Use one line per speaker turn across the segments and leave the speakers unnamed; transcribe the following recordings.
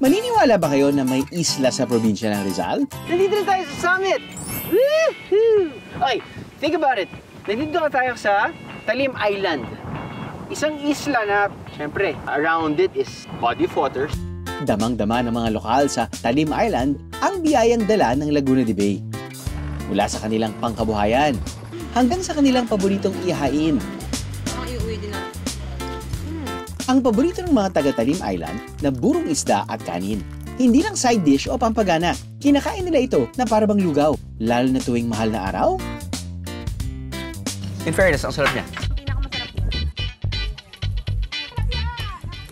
Maniniwala ba kayo na may isla sa probinsya ng Rizal?
Nandito na tayo sa summit! Woohoo! Okay, think about it. Nandito na tayo sa Talim Island. Isang isla na, syempre, around it is body of water.
Damang-dama ng mga lokal sa Talim Island ang biyayang dala ng Laguna de Bay. Mula sa kanilang pangkabuhayan hanggang sa kanilang paboritong ihain. Ang paborito ng mga taga-Talim Island na burong isda at kanin. Hindi lang side dish o pampagana. Kinakain nila ito na para bang lugaw, lalo na tuwing mahal na araw.
In fairness, ang sarap niya.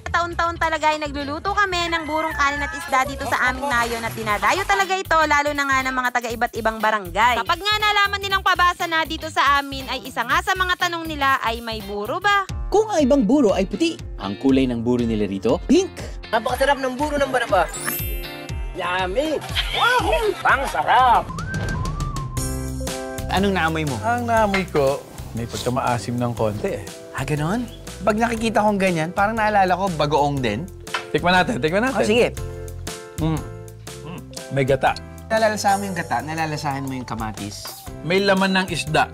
Taon-taon talaga ay nagluluto kami ng burong kanin at isda dito sa aming nayon at dinadayo talaga ito lalo na nga ng mga taga-iba't ibang barangay. Kapag nga nalaman nilang pabasa na dito sa amin ay isa nga sa mga tanong nila ay may buro ba?
Kung ang ibang buro ay puti, ang kulay ng buro nila rito, pink.
Napakasarap ng buro ng baraba. Yummy! Ang sarap!
Anong naamoy mo?
Ang naamoy ko, may pagkamaasim ng konti eh.
Ganon? Pag nakikita kong ganyan, parang naalala ko bagoong din.
Tikman natin, tikman natin.
Oh, sige.
May gata.
Nalalasahan mo yung gata, nalalasahan mo yung kamatis.
May laman ng isda.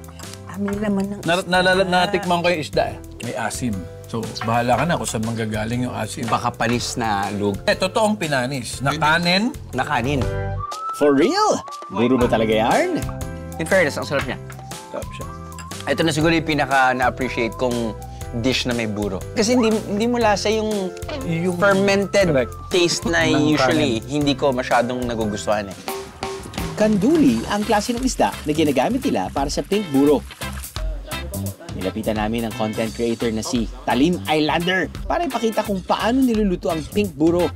May laman ng
Natikman ko yung isda eh. May asim. So, bahala ka na kung saan manggagaling yung asim.
Baka panis na lug.
Totoong pinanis. Na kanin.
Na kanin.
For real? Buro ba talaga yarn?
In fairness, ang sarap niya.
Sarap siya.
Ito na siguro yung pinaka na-appreciate kong dish na may buro.
Kasi hindi mo lasa yung fermented taste na usually hindi ko masyadong nagugustuhan eh.
Kanduli ang klase ng isda na ginagamit nila para sa pink buro. Nilapitan namin ang content creator na si Talim Islander para ipakita kung paano niluluto ang pink buro.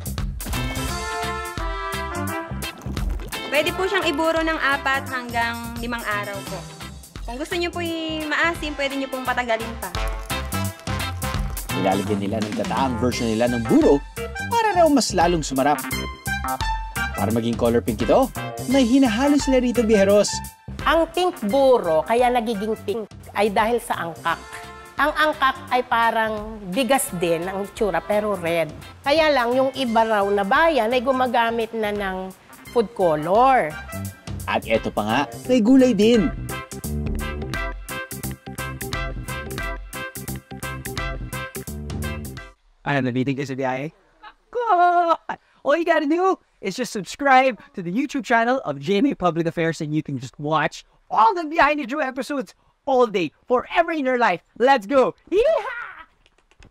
Pwede po siyang iburo ng 4 hanggang 5 araw po. Kung gusto niyo po maasim, pwede niyo pong patagalin pa.
Nilalagyan nila ng gataang version nila ng buro para raw mas lalong sumarap. Para maging color pink ito, may hinahalo sila rito, biheros.
Ang pink buro, kaya nagiging pink, ay dahil sa angkak. Ang angkak ay parang bigas din ang itsura, pero red. Kaya lang, yung iba raw na bayan ay gumagamit na ng food color.
At eto pa nga, may gulay din.
Nabiting ka sa biyahe? All you gotta do is just subscribe to the YouTube channel of GMA Public Affairs and you can just watch all the Behind the Drew episodes all day, forever in your life. Let's go! Yeehaw!